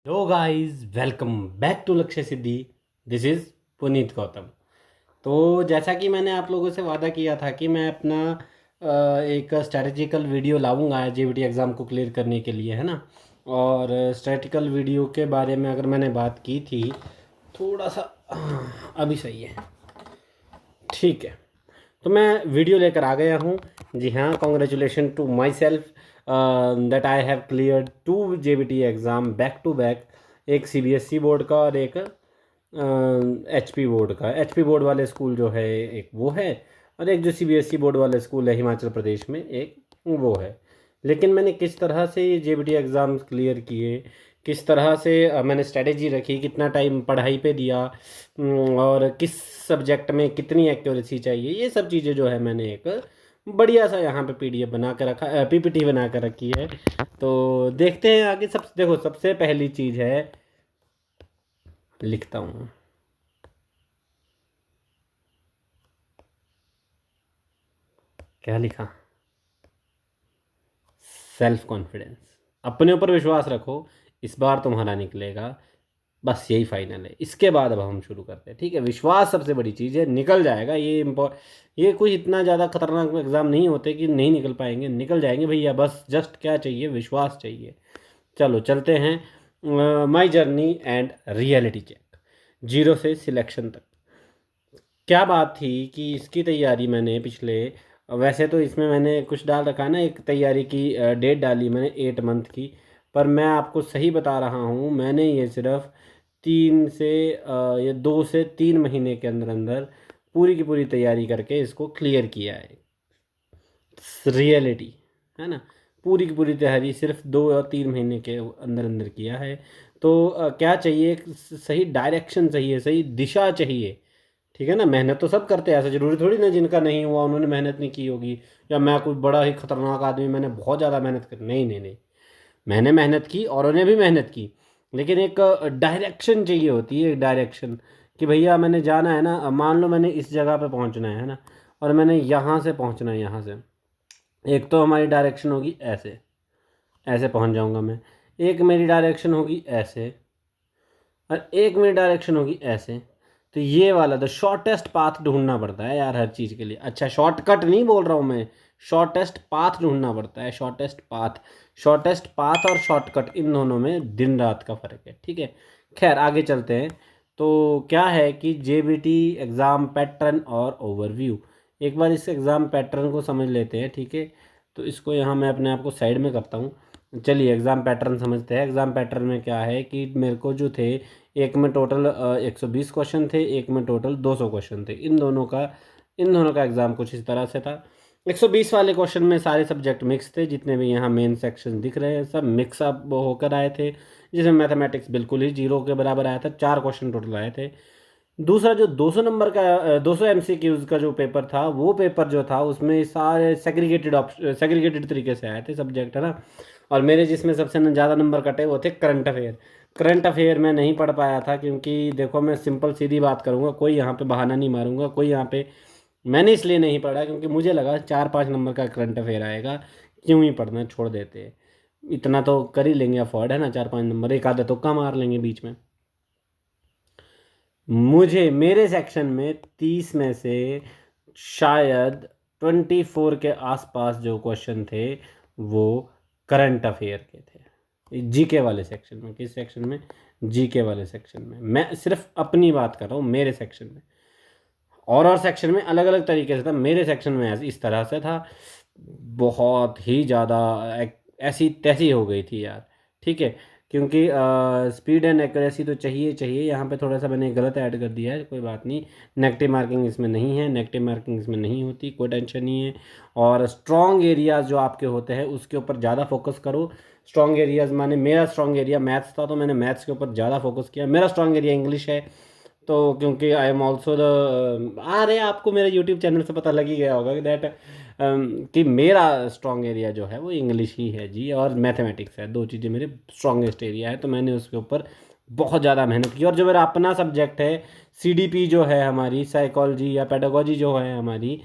तो guys welcome back to Lakshya Siddhi. This is Puneet Gautam. तो जैसा कि मैंने आप लोगों से वादा किया था कि मैं अपना एक स्ट्रैटेजिकल वीडियो लाऊंगा जेबीटी एग्ज़ाम को क्लियर करने के लिए, है ना। और स्ट्रैटेजिकल वीडियो के बारे में अगर मैंने बात की थी थोड़ा सा, अभी सही है, ठीक है। तो मैं वीडियो लेकर आ गया हूँ। जी हाँ, congratulation to myself that I have clear 2 JBT exam back to back. एक सीबीएसई बोर्ड का और एक एचपी बोर्ड का। एचपी बोर्ड वाले स्कूल जो है एक वो है, और एक जो सीबीएसई बोर्ड वाले स्कूल है हिमाचल प्रदेश में एक वो है। लेकिन मैंने किस तरह से ये जेबीटी एग्ज़ाम्स क्लियर किए, किस तरह से मैंने स्ट्रेटेजी रखी, कितना टाइम पढ़ाई पे दिया, और किस सब्जेक्ट में कितनी एक्यूरेसी चाहिए, ये सब चीज़ें जो है मैंने एक बढ़िया सा यहाँ पे पीडीएफ बना कर रखा, पीपीटी बना कर रखी है। तो देखते हैं आगे। सब देखो, सबसे पहली चीज़ है, लिखता हूँ, क्या लिखा, सेल्फ कॉन्फिडेंस। अपने ऊपर विश्वास रखो, इस बार तुम्हारा निकलेगा, बस यही फाइनल है। इसके बाद अब हम शुरू करते हैं, ठीक है। विश्वास सबसे बड़ी चीज़ है, निकल जाएगा ये कोई इतना ज़्यादा खतरनाक एग्ज़ाम नहीं होते कि नहीं निकल पाएंगे, निकल जाएंगे भैया। बस जस्ट क्या चाहिए, विश्वास चाहिए। चलो चलते हैं। My journey and reality check, zero से सिलेक्शन तक। क्या बात थी कि इसकी तैयारी मैंने पिछले, वैसे तो इसमें मैंने कुछ डाल रखा है ना, एक तैयारी की डेट डाली मैंने 8 मंथ की। पर मैं आपको सही बता रहा हूँ, मैंने ये सिर्फ 2 से 3 महीने के अंदर अंदर पूरी की पूरी तैयारी करके इसको क्लियर किया है। रियलिटी है ना, पूरी की पूरी तैयारी सिर्फ 2 और 3 महीने के अंदर अंदर किया है। तो क्या चाहिए, एक सही डायरेक्शन चाहिए, सही दिशा चाहिए, ठीक है ना। मेहनत तो सब करते हैं, ऐसा जरूरी थोड़ी ना जिनका नहीं हुआ उन्होंने मेहनत नहीं की होगी, या मैं कोई बड़ा ही खतरनाक आदमी मैंने बहुत ज़्यादा मेहनत कर, नहीं नहीं नहीं। मैंने मेहनत की और उन्हें भी मेहनत की, लेकिन एक डायरेक्शन चाहिए होती है, एक डायरेक्शन कि भैया मैंने जाना है ना, मान लो मैंने इस जगह पे पहुंचना है ना, और मैंने यहाँ से पहुंचना है, यहाँ से एक तो हमारी डायरेक्शन होगी ऐसे, ऐसे पहुंच जाऊंगा मैं। एक मेरी डायरेक्शन होगी ऐसे, और एक मेरी डायरेक्शन होगी ऐसे। तो ये वाला द शॉर्टेस्ट पाथ ढूंढना पड़ता है यार हर चीज़ के लिए। अच्छा, शॉर्टकट नहीं बोल रहा हूँ मैं, शॉर्टेस्ट पाथ ढूंढना पड़ता है, शॉर्टेस्ट पाथ। शॉर्टेस्ट पाथ और शॉर्टकट, इन दोनों में दिन रात का फ़र्क है, ठीक है। खैर आगे चलते हैं। तो क्या है कि जेबीटी एग्ज़ाम पैटर्न और ओवरव्यू, एक बार इस एग्ज़ाम पैटर्न को समझ लेते हैं, ठीक है। तो इसको यहाँ मैं अपने आप को साइड में करता हूँ। चलिए एग्ज़ाम पैटर्न समझते हैं। एग्ज़ाम पैटर्न में क्या है कि मेरे को जो थे, एक में टोटल 120 क्वेश्चन थे, एक में टोटल 200 क्वेश्चन थे। इन दोनों का एग्ज़ाम कुछ इस तरह से था। 120 वाले क्वेश्चन में सारे सब्जेक्ट मिक्स थे, जितने भी यहाँ मेन सेक्शन दिख रहे हैं सब मिक्स अप होकर आए थे, जिसमें मैथमेटिक्स बिल्कुल ही जीरो के बराबर आया था। 4 क्वेश्चन टोटल आए थे। दूसरा जो 200 नंबर का 200 एमसीक्यूज का जो पेपर था, वो पेपर जो था उसमें सारे सेग्रीगेटेड तरीके से आए थे सब्जेक्ट, है ना। और मेरे जिसमें सबसे ज़्यादा नंबर कटे वो थे करंट अफेयर। करंट अफेयर में नहीं पढ़ पाया था, क्योंकि देखो मैं सिंपल सीधी बात करूँगा, कोई यहाँ पे बहाना नहीं मारूंगा, कोई यहाँ पे, मैंने इसलिए नहीं पढ़ा क्योंकि मुझे लगा 4-5 नंबर का करंट अफेयर आएगा, क्यों ही पढ़ना, छोड़ देते हैं। इतना तो कर ही लेंगे अफोर्ड, है ना, 4-5 नंबर, एक आधा तुक्का मार लेंगे बीच में। मुझे मेरे सेक्शन में 30 में से शायद 24 के आसपास जो क्वेश्चन थे वो करंट अफेयर के थे, जीके वाले सेक्शन में। किस सेक्शन में? जीके वाले सेक्शन में। मैं सिर्फ अपनी बात कर रहा हूँ, मेरे सेक्शन में। और सेक्शन में अलग अलग तरीके से था, मेरे सेक्शन में इस तरह से था। बहुत ही ज़्यादा ऐसी तैसी हो गई थी यार, ठीक है। क्योंकि स्पीड एंड एक्यूरेसी तो चाहिए चाहिए। यहाँ पे थोड़ा सा मैंने गलत ऐड कर दिया है, कोई बात नहीं। नेगेटिव मार्किंग इसमें नहीं है, नेगेटिव मार्किंग इसमें नहीं होती, कोई टेंशन नहीं है। और स्ट्रॉन्ग एरियाज जो आपके होते हैं उसके ऊपर ज़्यादा फोकस करो। स्ट्रॉन्ग एरियाज माने, मेरा स्ट्रॉन्ग एरिया मैथ्स था, तो मैंने मैथ्स के ऊपर ज़्यादा फोकस किया। मेरा स्ट्रॉन्ग एरिया इंग्लिश है, तो क्योंकि आई एम ऑल्सो द, अरे आपको मेरे यूट्यूब चैनल से पता लग ही गया होगा कि दैट कि मेरा स्ट्रॉन्ग एरिया जो है वो इंग्लिश ही है जी, और मैथमेटिक्स है। दो चीज़ें मेरे स्ट्रॉन्गेस्ट एरिया है, तो मैंने उसके ऊपर बहुत ज़्यादा मेहनत की। और जो मेरा अपना सब्जेक्ट है, सीडीपी जो है हमारी, साइकोलॉजी या पेडागोजी जो है हमारी,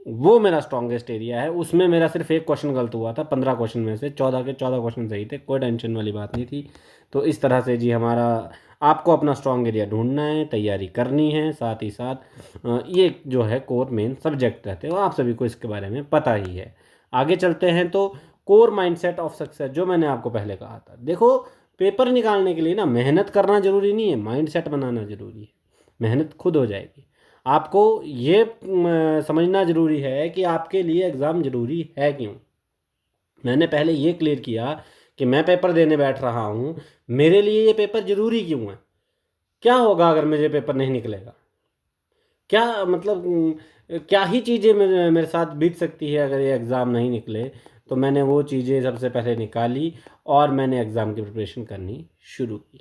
वो मेरा स्ट्रॉन्गेस्ट एरिया है। उसमें मेरा सिर्फ एक क्वेश्चन गलत हुआ था, 15 क्वेश्चन में से 14 के 14 क्वेश्चन सही थे, कोई टेंशन वाली बात नहीं थी। तो इस तरह से जी हमारा, आपको अपना स्ट्रॉन्ग एरिया ढूंढना है, तैयारी करनी है, साथ ही साथ ये जो है कोर मेन सब्जेक्ट रहते हैं, वो आप सभी को इसके बारे में पता ही है। आगे चलते हैं तो कोर माइंडसेट ऑफ सक्सेस, जो मैंने आपको पहले कहा था। देखो, पेपर निकालने के लिए ना मेहनत करना ज़रूरी नहीं है, माइंडसेट बनाना ज़रूरी है। मेहनत खुद हो जाएगी। आपको ये समझना ज़रूरी है कि आपके लिए एग्ज़ाम ज़रूरी है क्यों। मैंने पहले ये क्लियर किया कि मैं पेपर देने बैठ रहा हूँ, मेरे लिए ये पेपर ज़रूरी क्यों है। क्या होगा अगर मुझे पेपर नहीं निकलेगा, क्या मतलब क्या ही चीज़ें मेरे साथ बीत सकती है अगर ये एग्ज़ाम नहीं निकले। तो मैंने वो चीज़ें सबसे पहले निकाली और मैंने एग्ज़ाम की प्रिपरेशन करनी शुरू की।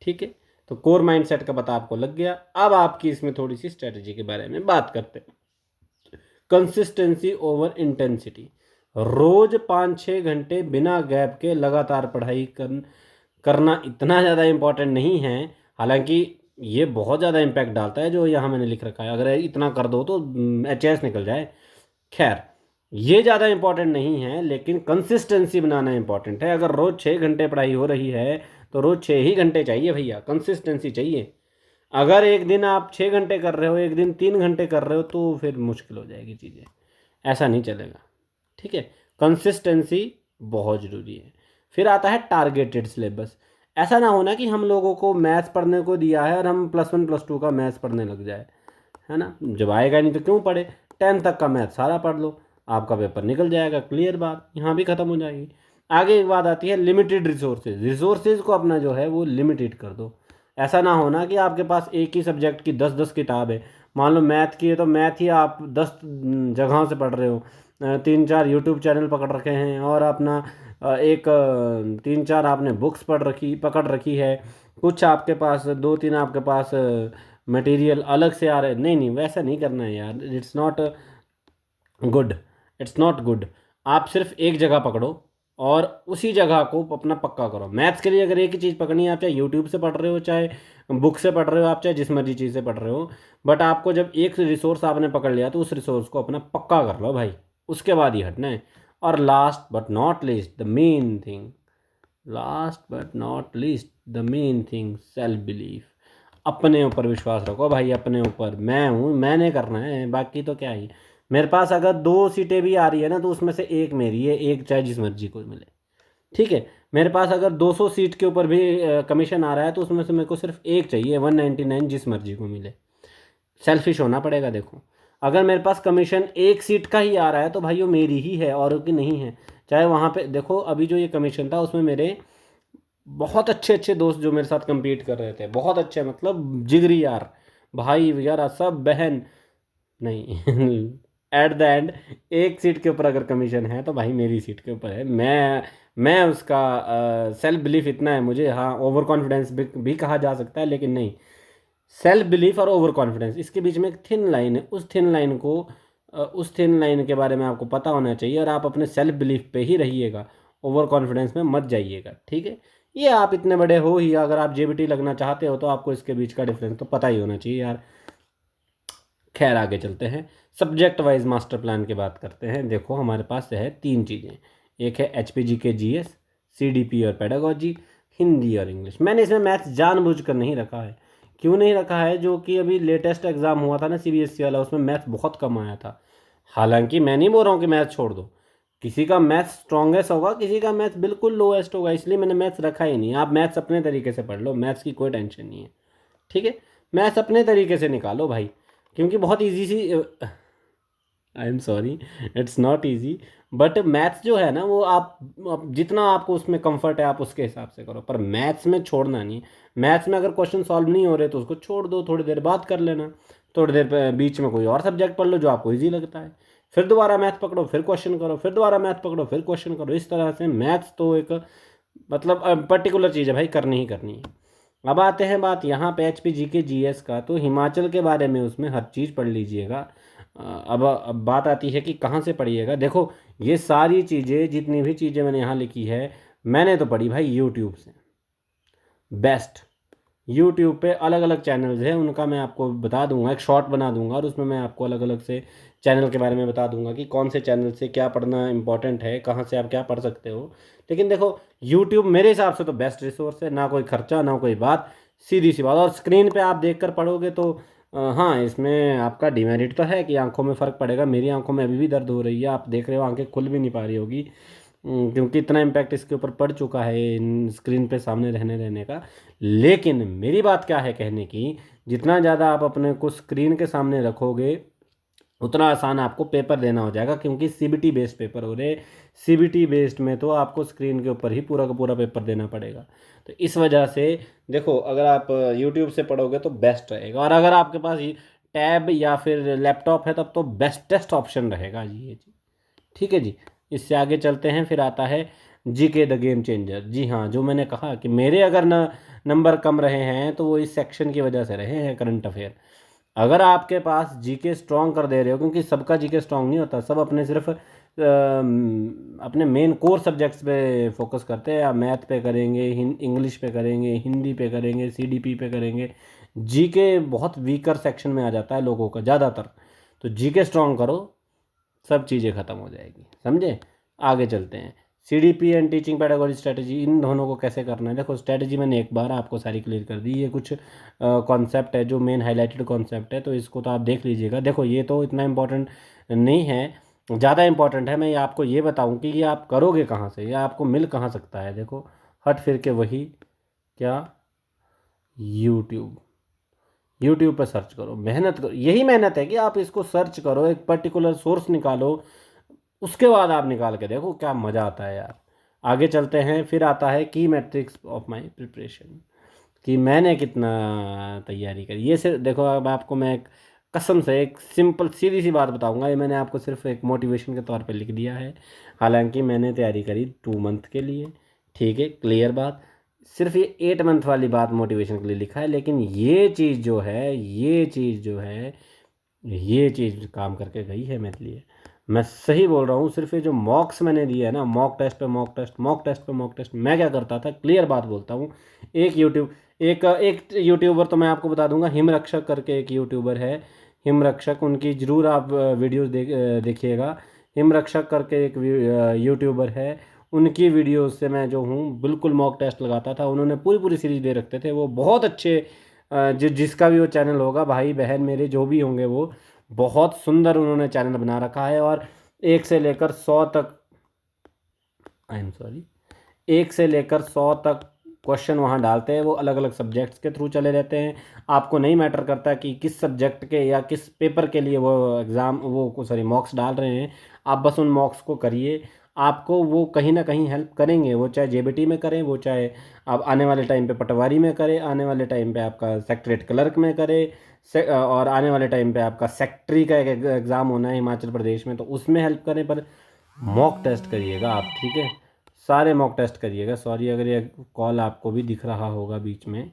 ठीक है, तो कोर माइंडसेट का पता आपको लग गया। अब आपकी इसमें थोड़ी सी स्ट्रेटजी के बारे में बात करते हैं। Consistency over intensity. रोज 5-6 घंटे बिना गैप के लगातार पढ़ाई करना इतना ज़्यादा इम्पोर्टेंट नहीं है। हालांकि ये बहुत ज़्यादा इम्पैक्ट डालता है जो यहाँ मैंने लिख रखा है, अगर इतना कर दो तो HS निकल जाए। खैर, ये ज़्यादा इम्पोर्टेंट नहीं है, लेकिन कंसिस्टेंसी बनाना इम्पोर्टेंट है। अगर रोज़ 6 घंटे पढ़ाई हो रही है तो रोज़ 6 ही घंटे चाहिए भैया, कंसिस्टेंसी चाहिए। अगर एक दिन आप 6 घंटे कर रहे हो, एक दिन 3 घंटे कर रहे हो, तो फिर मुश्किल हो जाएगी चीज़ें, ऐसा नहीं चलेगा। ठीक है, कंसिस्टेंसी बहुत ज़रूरी है। फिर आता है टारगेटेड सिलेबस। ऐसा ना होना कि हम लोगों को मैथ्स पढ़ने को दिया है और हम +1 +2 का मैथ्स पढ़ने लग जाए, है ना। जब आएगा नहीं तो क्यों पढ़े, 10 तक का मैथ सारा पढ़ लो, आपका पेपर निकल जाएगा, क्लियर बात, यहाँ भी ख़त्म हो जाएगी। आगे एक बात आती है लिमिटेड रिसोर्सेज। रिसोर्सेज को अपना जो है वो लिमिटेड कर दो। ऐसा ना होना कि आपके पास एक ही सब्जेक्ट की 10-10 किताब है। मान लो मैथ की है तो मैथ ही आप 10 जगहों से पढ़ रहे हो, 3-4 यूट्यूब चैनल पकड़ रखे हैं, और अपना 3-4 आपने बुक्स पकड़ रखी है। कुछ आपके पास 2-3 आपके पास मटेरियल अलग से आ रहे। नहीं नहीं, वैसा नहीं करना है यार, it's not good, it's not good. आप सिर्फ एक जगह पकड़ो और उसी जगह को अपना पक्का करो। मैथ्स के लिए अगर एक ही चीज़ पकड़नी है, आप चाहे यूट्यूब से पढ़ रहे हो, चाहे बुक से पढ़ रहे हो, आप चाहे जिस मर्जी चीज़ से पढ़ रहे हो, बट आपको जब एक रिसोर्स आपने पकड़ लिया तो उस रिसोर्स को अपना पक्का कर लो भाई, उसके बाद ही हटना है। और last but not least the main thing, last but not least the main thing, self belief. अपने ऊपर विश्वास रखो भाई, अपने ऊपर। मैं हूँ, मैंने करना है, बाकी तो क्या ही। मेरे पास अगर 2 सीटें भी आ रही है ना, तो उसमें से एक मेरी है, एक चाहे जिस मर्जी को मिले। ठीक है, मेरे पास अगर 200 सीट के ऊपर भी कमीशन आ रहा है तो उसमें से मेरे को सिर्फ एक चाहिए, 199, जिस मर्जी को मिले। सेल्फिश होना पड़ेगा। देखो, अगर मेरे पास कमीशन एक सीट का ही आ रहा है तो भाई वो मेरी ही है, और की नहीं है। चाहे वहाँ पे देखो, अभी जो ये कमीशन था उसमें मेरे बहुत अच्छे अच्छे दोस्त जो मेरे साथ compete कर रहे थे, बहुत अच्छे, मतलब जिगरी यार, भाई वगैरह सब, बहन नहीं। एट द एंड एक सीट के ऊपर अगर कमीशन है तो भाई मेरी सीट के ऊपर है। मैं उसका सेल्फ बिलीफ इतना है मुझे, हाँ ओवर कॉन्फिडेंस भी कहा जा सकता है, लेकिन नहीं, सेल्फ बिलीफ और ओवर कॉन्फिडेंस, इसके बीच में एक थिन लाइन है। उस थिन लाइन के बारे में आपको पता होना चाहिए, और आप अपने सेल्फ बिलीफ पे ही रहिएगा, ओवर कॉन्फिडेंस में मत जाइएगा। ठीक है, ये आप इतने बड़े हो ही, अगर आप JBT लगना चाहते हो तो आपको इसके बीच का डिफरेंस तो पता ही होना चाहिए यार। खैर, आगे चलते हैं, सब्जेक्ट वाइज मास्टर प्लान की बात करते हैं। देखो, हमारे पास है 3 चीज़ें। एक है HPGK GS, CDP और पेडागोजी, हिंदी और इंग्लिश। मैंने इसमें मैथ्स जानबूझकर नहीं रखा है। क्यों नहीं रखा है, जो कि अभी लेटेस्ट एग्जाम हुआ था ना CBSE वाला, उसमें मैथ्स बहुत कम आया था। हालांकि मैं नहीं बोल रहा हूँ कि मैथ्स छोड़ दो, किसी का मैथ्स स्ट्रॉन्गेस्ट होगा, किसी का मैथ्स बिल्कुल लोएस्ट होगा, इसलिए मैंने मैथ्स रखा ही नहीं। आप मैथ्स अपने तरीके से पढ़ लो, मैथ्स की कोई टेंशन नहीं है। ठीक है, मैथ्स अपने तरीके से निकालो भाई, क्योंकि बहुत ईजी सी, I am sorry, it's not easy, but maths जो है ना वो आप जितना आपको उसमें कंफर्ट है आप उसके हिसाब से करो, पर मैथ्स में छोड़ना नहीं। मैथ्स में अगर क्वेश्चन सॉल्व नहीं हो रहे तो उसको छोड़ दो, थोड़ी देर बात कर लेना, थोड़ी देर बीच में कोई और सब्जेक्ट पढ़ लो जो आपको ईजी लगता है, फिर दोबारा मैथ पकड़ो, फिर क्वेश्चन करो, फिर दोबारा मैथ पकड़ो, फिर क्वेश्चन करो। इस तरह से मैथ्स तो एक मतलब पर्टिकुलर चीज़ है भाई, करनी ही करनी है। अब आते हैं बात यहाँ पे HPGK GS का, तो हिमाचल के बारे में उसमें हर चीज़ पढ़ लीजिएगा। अब बात आती है कि कहाँ से पढ़िएगा। देखो, ये सारी चीज़ें, जितनी भी चीज़ें मैंने यहाँ लिखी है, मैंने तो पढ़ी भाई यूट्यूब से, बेस्ट। यूट्यूब पे अलग अलग चैनल्स हैं, उनका मैं आपको बता दूंगा, एक शॉर्ट बना दूंगा और उसमें मैं आपको अलग अलग से चैनल के बारे में बता दूंगा कि कौन से चैनल से क्या पढ़ना इंपॉर्टेंट है, कहाँ से आप क्या पढ़ सकते हो। लेकिन देखो, यूट्यूब मेरे हिसाब से तो बेस्ट रिसोर्स है, ना कोई खर्चा ना कोई बात, सीधी सी बात। और स्क्रीन पे आप देख कर पढ़ोगे तो हाँ, इसमें आपका डिमेरिट तो है कि आंखों में फ़र्क पड़ेगा। मेरी आंखों में अभी भी दर्द हो रही है, आप देख रहे हो, आंखें खुल भी नहीं पा रही होगी, क्योंकि इतना इम्पैक्ट इसके ऊपर पड़ चुका है इन स्क्रीन पे सामने रहने रहने का। लेकिन मेरी बात क्या है कहने की, जितना ज़्यादा आप अपने को स्क्रीन के सामने रखोगे उतना आसान आपको पेपर देना हो जाएगा, क्योंकि सीबीटी बेस्ड पेपर हो रहे। सीबीटी बेस्ड में तो आपको स्क्रीन के ऊपर ही पूरा का पूरा पेपर देना पड़ेगा। तो इस वजह से देखो, अगर आप यूट्यूब से पढ़ोगे तो बेस्ट रहेगा, और अगर आपके पास टैब या फिर लैपटॉप है तब तो बेस्टेस्ट ऑप्शन रहेगा जी ये जी। ठीक है जी। इससे आगे चलते हैं, फिर आता है जीके द गेम चेंजर। जी हाँ, जो मैंने कहा कि मेरे अगर नंबर कम रहे हैं तो वो इस सेक्शन की वजह से रहे हैं, करंट अफेयर। अगर आपके पास जीके स्ट्रॉन्ग कर दे रहे हो, क्योंकि सबका जीके स्ट्रॉन्ग नहीं होता, सब अपने सिर्फ अपने मेन कोर सब्जेक्ट्स पे फोकस करते हैं, या मैथ पे करेंगे, इंग्लिश पे करेंगे, हिंदी पे करेंगे, सीडीपी पे करेंगे। जीके बहुत वीकर सेक्शन में आ जाता है लोगों का ज़्यादातर। तो जीके स्ट्रॉन्ग करो, सब चीज़ें ख़त्म हो जाएगी, समझे। आगे चलते हैं, CDP and teaching pedagogy strategy, इन दोनों को कैसे करना है। देखो, स्ट्रेटजी मैंने एक बार आपको सारी क्लियर कर दी, ये कुछ कॉन्सेप्ट है जो मेन हाईलाइटेड कॉन्सेप्ट है, तो इसको तो आप देख लीजिएगा। देखो, ये तो इतना इंपॉर्टेंट नहीं है, ज़्यादा इंपॉर्टेंट है मैं ये आपको ये बताऊं कि ये आप करोगे कहाँ से, या आपको मिल कहाँ सकता है। देखो, हट फिर के वही क्या, यूट्यूब। यूट्यूब पर सर्च करो, मेहनत करो, यही मेहनत है कि आप इसको सर्च करो, एक पर्टिकुलर सोर्स निकालो, उसके बाद आप निकाल के देखो, क्या मज़ा आता है यार। आगे चलते हैं, फिर आता है की मैट्रिक्स ऑफ माई प्रिपरेशन, कि मैंने कितना तैयारी करी। ये सिर्फ देखो, अब आपको मैं एक कसम से एक सिंपल सीधी सी बात बताऊंगा, ये मैंने आपको सिर्फ एक मोटिवेशन के तौर पे लिख दिया है। हालांकि मैंने तैयारी करी 2 मंथ के लिए, ठीक है, क्लियर बात। सिर्फ ये 8 मंथ वाली बात मोटिवेशन के लिए लिखा है, लेकिन ये चीज़ जो है, ये चीज़ जो है, ये चीज़ काम करके गई है मेरे लिए। मैं सही बोल रहा हूँ। सिर्फ ये जो मॉक्स मैंने दिया है ना, मॉक टेस्ट पे मॉक टेस्ट, मॉक टेस्ट पे मॉक टेस्ट, मैं क्या करता था, क्लियर बात बोलता हूँ। एक यूट्यूबर तो मैं आपको बता दूंगा, हिमरक्षक करके एक यूट्यूबर है, हिमरक्षक, उनकी ज़रूर आप वीडियोज़ देखिएगा। हिमरक्षक करके एक यूट्यूबर है, उनकी वीडियोस से मैं जो हूँ बिल्कुल मॉक टेस्ट लगाता था। उन्होंने पूरी पूरी सीरीज दे रखते थे, वो बहुत अच्छे। जिसका भी वो चैनल होगा, भाई बहन मेरे जो भी होंगे, वो बहुत सुंदर उन्होंने चैनल बना रखा है। और 1 से लेकर 100 तक, आई एम सॉरी, 1 से लेकर 100 तक क्वेश्चन वहाँ डालते हैं। वो अलग अलग सब्जेक्ट्स के थ्रू चले रहते हैं। आपको नहीं मैटर करता कि किस सब्जेक्ट के या किस पेपर के लिए वो एग्ज़ाम, वो सॉरी मॉक्स डाल रहे हैं। आप बस उन मॉक्स को करिए, आपको वो कहीं ना कहीं हेल्प करेंगे। वो चाहे जेबीटी में करें, वो चाहे आप आने वाले टाइम पे पटवारी में करें, आने वाले टाइम पे आपका सेक्रेटरीट क्लर्क में करें, और आने वाले टाइम पे आपका सेक्रेटरी का एक एग्ज़ाम होना है हिमाचल प्रदेश में, तो उसमें हेल्प करें। पर मॉक टेस्ट करिएगा आप, ठीक है, सारे मॉक टेस्ट करिएगा। सॉरी अगर ये कॉल आपको भी दिख रहा होगा बीच में,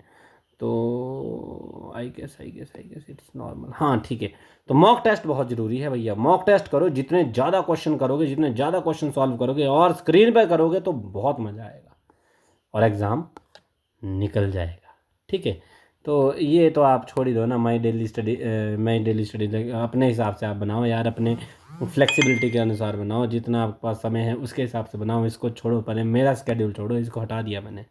तो आई गेस इट्स नॉर्मल, हाँ ठीक है। तो मॉक टेस्ट बहुत ज़रूरी है भैया, मॉक टेस्ट करो। जितने ज़्यादा क्वेश्चन करोगे, जितने ज़्यादा क्वेश्चन सॉल्व करोगे और स्क्रीन पर करोगे, तो बहुत मज़ा आएगा और एग्ज़ाम निकल जाएगा, ठीक है। तो ये तो आप छोड़ ही दो ना, माई डेली स्टडी अपने हिसाब से आप बनाओ यार, अपने फ्लेक्सिबिलिटी के अनुसार बनाओ, जितना आपके पास समय है उसके हिसाब से बनाओ। इसको छोड़ो, पहले मेरा स्केड्यूल छोड़ो, इसको हटा दिया मैंने,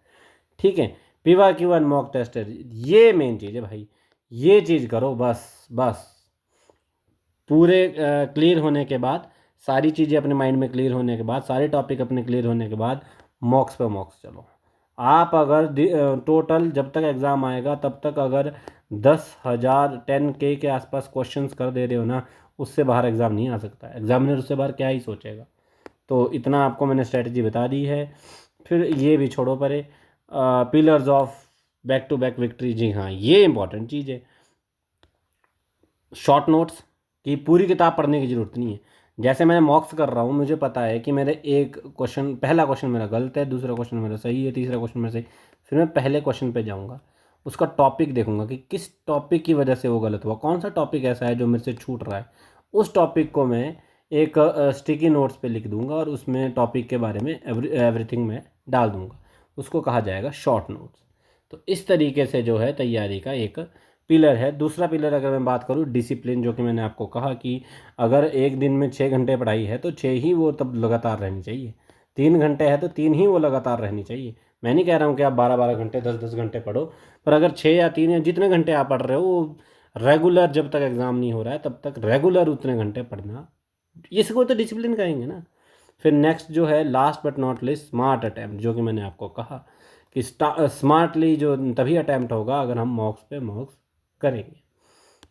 ठीक है। पीवा क्यू एंड मॉक टेस्ट, ये मेन चीज़ है भाई, ये चीज़ करो बस बस। पूरे क्लियर होने के बाद, सारी चीज़ें अपने माइंड में क्लियर होने के बाद, सारे टॉपिक अपने क्लियर होने के बाद, मॉक्स पे मॉक्स चलो। आप अगर टोटल जब तक एग्ज़ाम आएगा तब तक अगर 10,000 10K के आसपास क्वेश्चंस कर दे रहे हो ना, उससे बाहर एग्ज़ाम नहीं आ सकता। एग्जामिनर उससे बाहर क्या ही सोचेगा। तो इतना आपको मैंने स्ट्रेटजी बता दी है। फिर ये भी छोड़ो परे, pillars of back to back victory, जी हाँ, ये इंपॉर्टेंट चीज़ है। शॉर्ट नोट्स की पूरी किताब पढ़ने की ज़रूरत नहीं है। जैसे मैं मॉक्स कर रहा हूँ, मुझे पता है कि मेरे एक क्वेश्चन, पहला क्वेश्चन मेरा गलत है, दूसरा क्वेश्चन मेरा सही है, तीसरा क्वेश्चन मेरा सही। फिर मैं पहले क्वेश्चन पे जाऊँगा, उसका टॉपिक देखूंगा कि किस टॉपिक की वजह से वो गलत हुआ, कौन सा टॉपिक ऐसा है जो मेरे से छूट रहा है। उस टॉपिक को मैं एक स्टिकी नोट्स पे लिख दूंगा, और उसमें टॉपिक के बारे में एवरीथिंग मैं डाल दूंगा। उसको कहा जाएगा शॉर्ट नोट्स। तो इस तरीके से जो है तैयारी का एक पिलर है। दूसरा पिलर अगर मैं बात करूँ डिसिप्लिन, जो कि मैंने आपको कहा कि अगर एक दिन में 6 घंटे पढ़ाई है तो 6 ही वो तब लगातार रहनी चाहिए। 3 घंटे है तो 3 ही वो लगातार रहनी चाहिए। मैं नहीं कह रहा हूँ कि आप 12-12 घंटे 10-10 घंटे पढ़ो, पर अगर 6 या 3 या जितने घंटे आप पढ़ रहे हो वो रेगुलर, जब तक एग्ज़ाम नहीं हो रहा है तब तक रेगुलर उतने घंटे पढ़ना, इसको तो डिसिप्लिन कहेंगे ना। फिर नेक्स्ट जो है last but not list smart attempt, जो कि मैंने आपको कहा कि स्मार्टली जो तभी अटैम्प्ट होगा अगर हम मॉक्स पे मॉक्स करेंगे।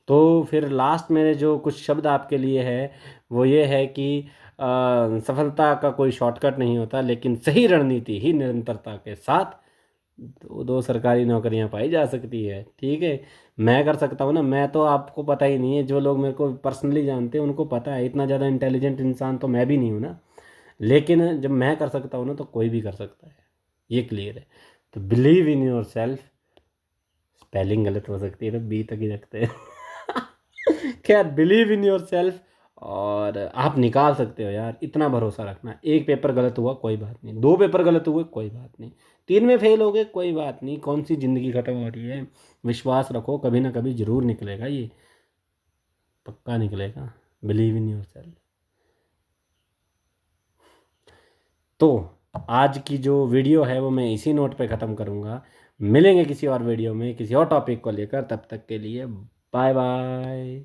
तो फिर लास्ट मेरे जो कुछ शब्द आपके लिए है वो ये है कि सफलता का कोई शॉर्टकट नहीं होता, लेकिन सही रणनीति ही निरंतरता के साथ दो सरकारी नौकरियां पाई जा सकती है। ठीक है, मैं कर सकता हूँ ना, मैं तो आपको पता ही नहीं है, जो लोग मेरे को पर्सनली जानते हैं उनको पता है, इतना ज़्यादा इंटेलिजेंट इंसान तो मैं भी नहीं हूँ ना। लेकिन जब मैं कर सकता हूँ ना तो कोई भी कर सकता है, ये क्लियर है। तो believe in your self, spelling गलत हो सकती है तो बी तक ही रखते हैं खैर, बिलीव इन योर सेल्फ, और आप निकाल सकते हो यार, इतना भरोसा रखना। एक पेपर गलत हुआ कोई बात नहीं, 2 पेपर गलत हुए कोई बात नहीं, 3 में फेल हो गए कोई बात नहीं, कौन सी ज़िंदगी ख़त्म हो रही है। विश्वास रखो, कभी ना कभी ज़रूर निकलेगा, ये पक्का निकलेगा। Believe in your self. तो आज की जो वीडियो है वो मैं इसी नोट पे ख़त्म करूँगा। मिलेंगे किसी और वीडियो में किसी और टॉपिक को लेकर, तब तक के लिए बाय बाय।